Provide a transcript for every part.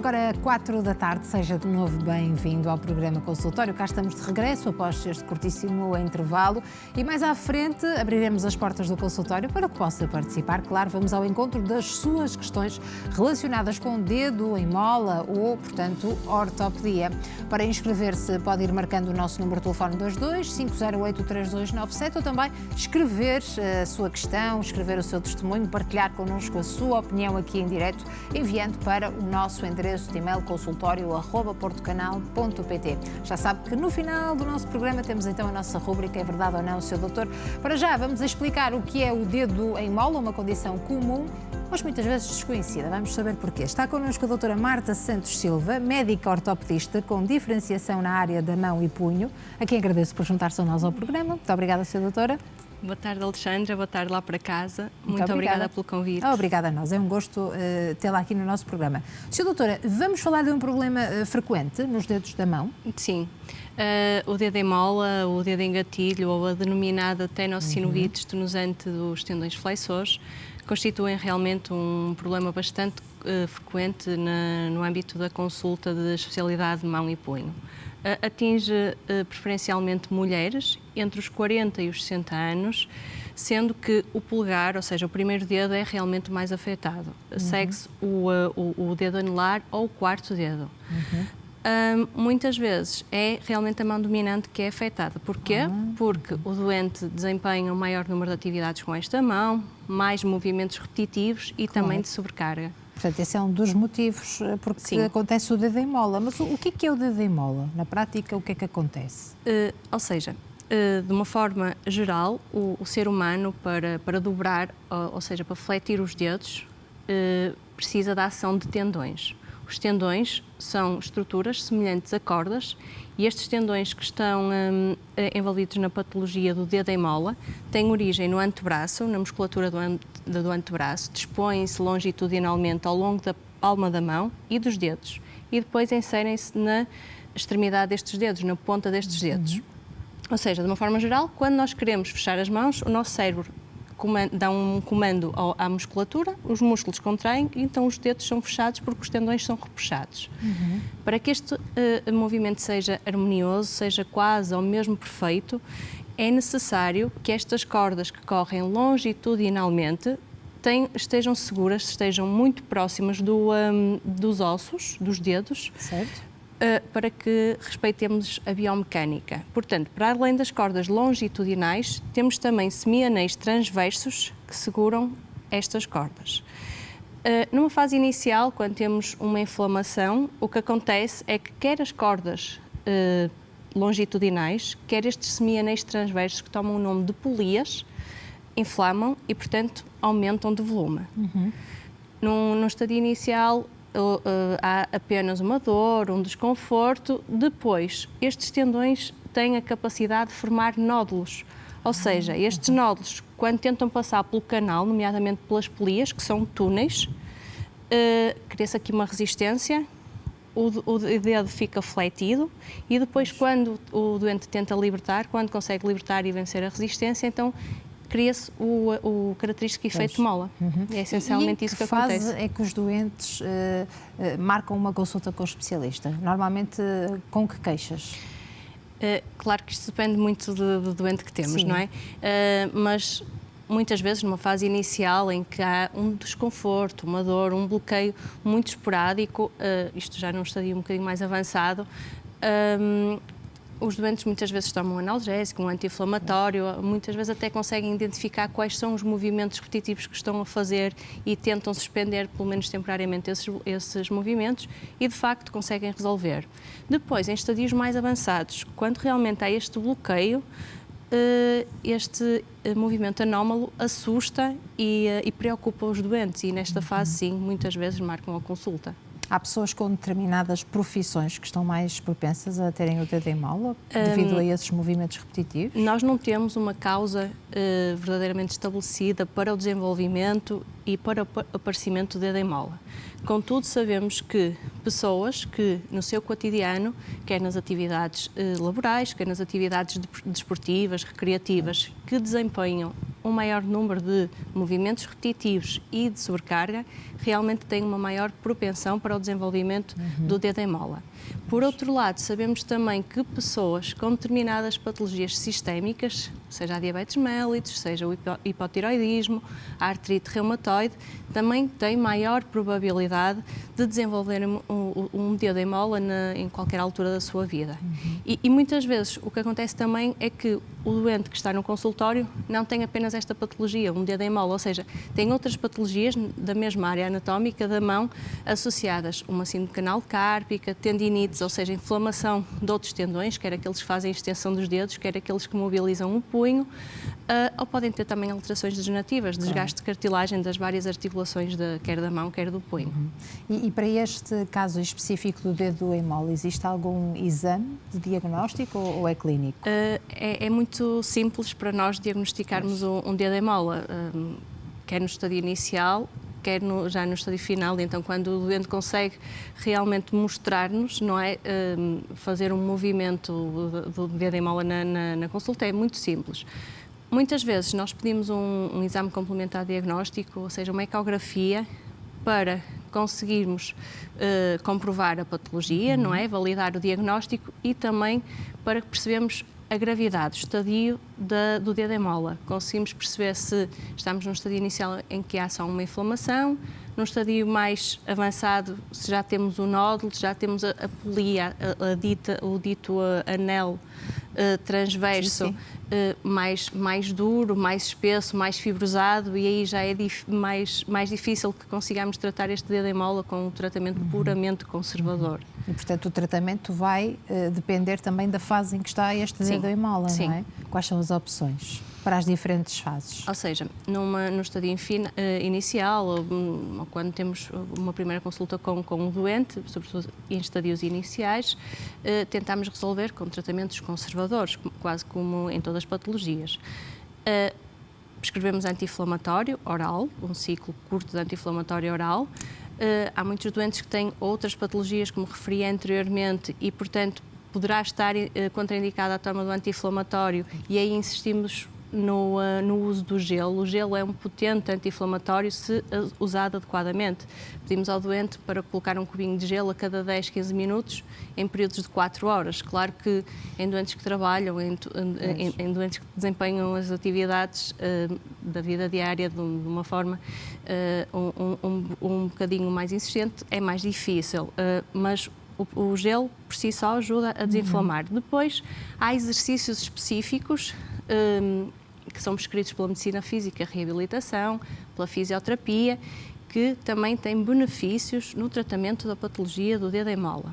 agora 4 da tarde, seja de novo bem-vindo ao programa Consultório. Cá estamos de regresso após este curtíssimo intervalo e mais à frente abriremos as portas do consultório para que possa participar. Claro, vamos ao encontro das suas questões relacionadas com o dedo em mola ou, portanto, ortopedia. Para inscrever-se pode ir marcando o nosso número de telefone 22 508 3297 ou também escrever a sua questão, escrever o seu testemunho, partilhar connosco a sua opinião aqui em direto, enviando para o nosso endereço de e-mail consultório@portocanal.pt. Já sabe que no final do nosso programa temos então a nossa rúbrica É Verdade ou Não, Sr. Doutor. Para já vamos explicar o que é o dedo em mola, uma condição comum, mas muitas vezes desconhecida. Vamos saber porquê. Está connosco a doutora Marta Santos Silva, médica ortopedista com diferenciação na área da mão e punho, a quem agradeço por juntar-se a nós ao programa. Muito obrigada, Sra. Doutora. Boa tarde, Alexandra. Boa tarde lá para casa. Muito obrigada pelo convite. Obrigada a nós. É um gosto tê-la aqui no nosso programa. Sra. Doutora, vamos falar de um problema frequente nos dedos da mão? Sim. O dedo em mola, o dedo em gatilho ou a denominada tenossinovite estonusante dos tendões flexores constituem realmente um problema bastante frequente no âmbito da consulta de especialidade de mão e punho. Atinge preferencialmente mulheres entre os 40 e os 60 anos, sendo que o polegar, ou seja, o primeiro dedo, é realmente mais afetado. Segue-se o dedo anelar ou o quarto dedo. Muitas vezes é realmente a mão dominante que é afetada. Porquê? Porque o doente desempenha um maior número de atividades com esta mão, mais movimentos repetitivos e também de sobrecarga. Portanto, esse é um dos motivos porque acontece o dedo em mola. Mas o que é o dedo em mola? Na prática, o que é que acontece? Ou seja, de uma forma geral, o ser humano, para dobrar, ou seja, para fletir os dedos, precisa da ação de tendões. Os tendões são estruturas semelhantes a cordas e estes tendões que estão envolvidos na patologia do dedo em mola têm origem no antebraço, na musculatura do antebraço, dispõem-se longitudinalmente ao longo da palma da mão e dos dedos e depois inserem-se na extremidade destes dedos, na ponta destes dedos. Ou seja, de uma forma geral, quando nós queremos fechar as mãos, o nosso cérebro dá um comando à musculatura, os músculos contraem e então os dedos são fechados porque os tendões são repuxados. Para que este movimento seja harmonioso, seja quase ou mesmo perfeito, é necessário que estas cordas que correm longitudinalmente estejam seguras, estejam muito próximas dos ossos, dos dedos, certo, para que respeitemos a biomecânica. Portanto, para além das cordas longitudinais, temos também semianéis transversos que seguram estas cordas. Numa fase inicial, quando temos uma inflamação, o que acontece é que quer as cordas longitudinais, quer estes semianéis transversos, que tomam o nome de polias, inflamam e, portanto, aumentam de volume. Num estadio inicial, há apenas uma dor, um desconforto. Depois, estes tendões têm a capacidade de formar nódulos, ou seja, estes nódulos, quando tentam passar pelo canal, nomeadamente pelas polias, que são túneis, cria-se aqui uma resistência, o dedo fica fletido e depois, quando o doente tenta libertar, quando consegue libertar e vencer a resistência, então cria-se o característico efeito de mola. É essencialmente isso que acontece. E em que fase é que os doentes marcam uma consulta com o especialista? Normalmente com que queixas? Claro que isto depende muito do doente que temos, não é? Mas muitas vezes numa fase inicial em que há um desconforto, uma dor, um bloqueio muito esporádico, isto já num estadio um bocadinho mais avançado, os doentes muitas vezes tomam um analgésico, um anti-inflamatório, muitas vezes até conseguem identificar quais são os movimentos repetitivos que estão a fazer e tentam suspender, pelo menos temporariamente, esses movimentos e, de facto, conseguem resolver. Depois, em estadios mais avançados, quando realmente há este bloqueio, este movimento anómalo assusta e preocupa os doentes e, nesta fase, sim, muitas vezes marcam a consulta. Há pessoas com determinadas profissões que estão mais propensas a terem o dedo em mola devido a esses movimentos repetitivos? Nós não temos uma causa verdadeiramente estabelecida para o desenvolvimento e para o aparecimento do dedo em mola. Contudo, sabemos que pessoas que no seu cotidiano, quer nas atividades laborais, quer nas atividades desportivas, recreativas, que desempenham um maior número de movimentos repetitivos e de sobrecarga, realmente têm uma maior propensão para o desenvolvimento do dedo em mola. Por outro lado, sabemos também que pessoas com determinadas patologias sistémicas, seja a diabetes mellitus, seja o hipotiroidismo, a artrite reumatoide, também têm maior probabilidade de desenvolver um dedo em mola em qualquer altura da sua vida. E muitas vezes o que acontece também é que o doente que está no consultório não tem apenas esta patologia, um dedo em mola, ou seja, tem outras patologias da mesma área anatómica da mão associadas, uma síndrome canal cárpica, tendinites, ou seja, inflamação de outros tendões, quer aqueles que fazem a extensão dos dedos, quer aqueles que mobilizam o punho, ou podem ter também alterações degenerativas, desgaste de cartilagem das várias articulações, quer da mão, quer do punho. E para este caso específico do dedo em mola, existe algum exame de diagnóstico ou é clínico? É muito simples para nós diagnosticarmos um dedo em mola, quer no estádio inicial, quer já no estádio final. Então, quando o doente consegue realmente mostrar-nos, não é, fazer um movimento do dedo em mola na consulta, é muito simples. Muitas vezes nós pedimos um exame complementar diagnóstico, ou seja, uma ecografia, para conseguirmos comprovar a patologia, não é, validar o diagnóstico e também para percebermos a gravidade, o estadio do dedo em mola. Conseguimos perceber se estamos num estadio inicial em que há só uma inflamação, num estadio mais avançado, se já temos o nódulo, se já temos a polia, o dito anel transverso, mais duro, mais espesso, mais fibrosado, e aí já é mais difícil que consigamos tratar este dedo em mola com um tratamento puramente conservador. E, portanto, o tratamento vai depender também da fase em que está este dedo em mola, não é? Quais são as opções para as diferentes fases? Ou seja, no estadio inicial, ou quando temos uma primeira consulta com o doente, sobretudo em estadios iniciais, tentamos resolver com tratamentos conservadores, quase como em todas as patologias. Prescrevemos anti-inflamatório oral, um ciclo curto de anti-inflamatório oral. Há muitos doentes que têm outras patologias, como referi anteriormente, e, portanto, poderá estar contraindicada a toma do anti-inflamatório, e aí insistimos no uso do gelo. O gelo é um potente anti-inflamatório se usado adequadamente. Pedimos ao doente para colocar um cubinho de gelo a cada 10, 15 minutos em períodos de 4 horas. Claro que em doentes que trabalham, em doentes que desempenham as atividades da vida diária de uma forma um bocadinho mais insistente, é mais difícil, mas o gelo por si só ajuda a desinflamar. Depois, há exercícios específicos que são prescritos pela medicina física, reabilitação, pela fisioterapia, que também têm benefícios no tratamento da patologia do dedo em mola.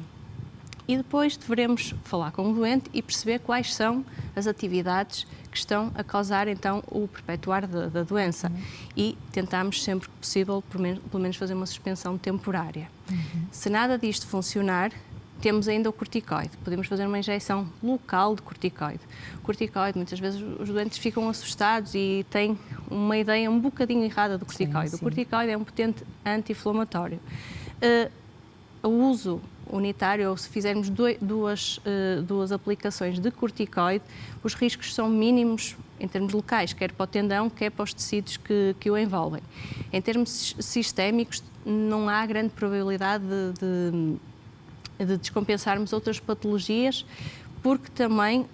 E depois deveremos falar com o doente e perceber quais são as atividades que estão a causar, então, o perpetuar da doença. E tentamos, sempre que possível, pelo menos fazer uma suspensão temporária. Se nada disto funcionar, temos ainda o corticoide. Podemos fazer uma injeção local de corticoide. O corticoide, muitas vezes os doentes ficam assustados e têm uma ideia um bocadinho errada do corticoide. O corticoide é um potente anti-inflamatório. O uso unitário, ou se fizermos duas aplicações de corticoide, os riscos são mínimos em termos locais, quer para o tendão, quer para os tecidos que o envolvem. Em termos sistémicos, não há grande probabilidade de descompensarmos outras patologias, porque também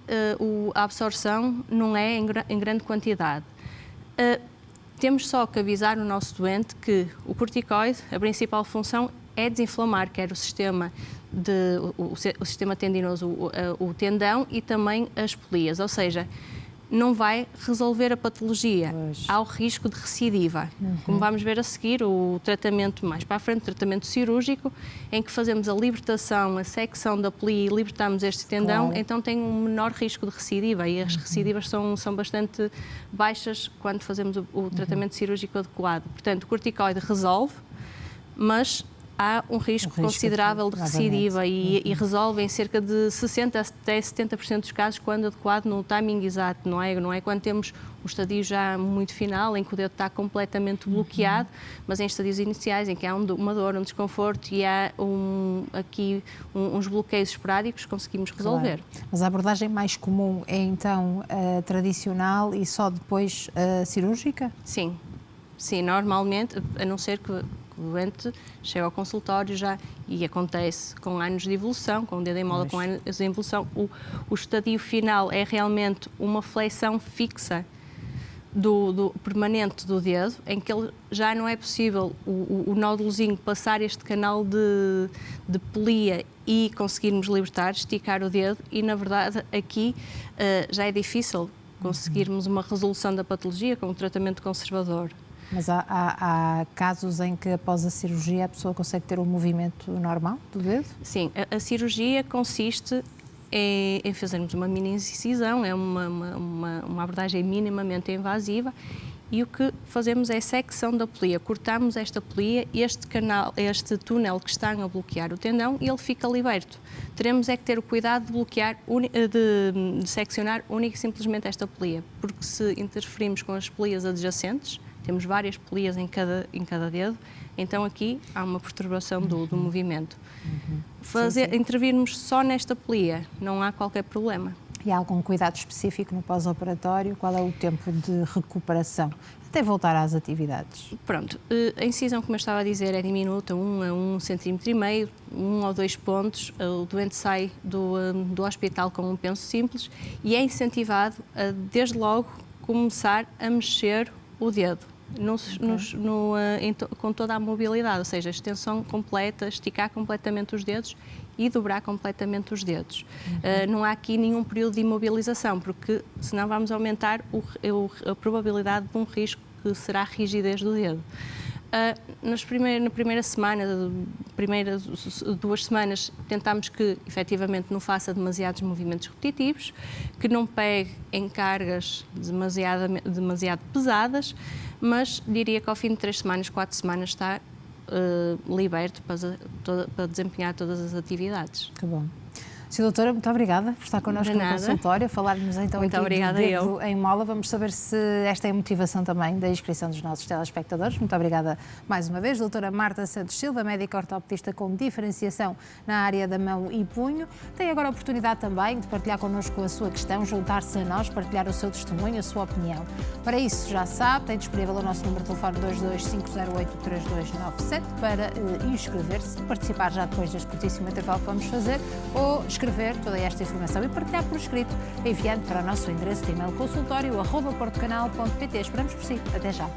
a absorção não é em grande quantidade. Temos só que avisar o nosso doente que o corticoide, a principal função é desinflamar, quer o sistema tendinoso, o tendão, e também as polias, ou seja, não vai resolver a patologia. Há o risco de recidiva. Como vamos ver a seguir, o tratamento mais para a frente, o tratamento cirúrgico, em que fazemos a libertação, a secção da polia e libertamos este tendão, então tem um menor risco de recidiva, e as recidivas são bastante baixas quando fazemos o tratamento cirúrgico adequado. Portanto, o corticoide resolve, mas há um risco considerável de recidiva e resolve em cerca de 60% até 70% dos casos, quando adequado no timing exato, não é quando temos um estadio já muito final, em que o dedo está completamente bloqueado, mas em estadios iniciais, em que há uma dor, um desconforto e há uns bloqueios esporádicos, conseguimos resolver. Claro. Mas a abordagem mais comum é então a tradicional e só depois a cirúrgica? Sim, normalmente, a não ser que o doente chega ao consultório já, e acontece com anos de evolução, com o dedo em mola com anos de evolução, o estadio final é realmente uma flexão fixa do permanente do dedo, em que ele já não é possível o nódulozinho passar este canal de polia e conseguirmos libertar, esticar o dedo, e na verdade aqui já é difícil conseguirmos uma resolução da patologia com um tratamento conservador. Mas há casos em que após a cirurgia a pessoa consegue ter um movimento normal do dedo? Sim, a cirurgia consiste em fazermos uma mini incisão, é uma abordagem minimamente invasiva, e o que fazemos é secção da polia, cortamos esta polia, este túnel que está a bloquear o tendão, e ele fica liberto. Teremos é que ter o cuidado de bloquear, de seccionar única e simplesmente esta polia, porque se interferimos com as polias adjacentes, temos várias polias em cada dedo, então aqui há uma perturbação do movimento. Intervirmos só nesta polia, não há qualquer problema. E há algum cuidado específico no pós-operatório? Qual é o tempo de recuperação até voltar às atividades? Pronto, a incisão, como eu estava a dizer, é diminuta, 1 a 1,5 cm, 1 ou 2 pontos, o doente sai do hospital com um penso simples e é incentivado a, desde logo, começar a mexer o dedo. Com toda a mobilidade, ou seja, extensão completa, esticar completamente os dedos e dobrar completamente os dedos. Não há aqui nenhum período de imobilização, porque senão vamos aumentar a probabilidade de um risco que será a rigidez do dedo. Na primeira semana, primeiras 2 semanas, tentámos que efetivamente não faça demasiados movimentos repetitivos, que não pegue em cargas demasiado pesadas, mas diria que ao fim de 3 semanas, 4 semanas está liberto para desempenhar todas as atividades. Que bom. Sra. Doutora, muito obrigada por estar connosco no consultório, falar-nos então muito aqui obrigada do dedo em mola. Vamos saber se esta é a motivação também da inscrição dos nossos telespectadores. Muito obrigada mais uma vez. Doutora Marta Santos Silva, médica ortopedista com diferenciação na área da mão e punho. Tem agora a oportunidade também de partilhar connosco a sua questão, juntar-se a nós, partilhar o seu testemunho, a sua opinião. Para isso, já sabe, tem disponível o nosso número de telefone 22508-3297 para inscrever-se, participar já depois deste curtíssimo intervalo que vamos fazer, ou escrever toda esta informação e partilhar por escrito, enviando para o nosso endereço de e-mail consultório@portocanal.pt. Esperamos por si. Até já.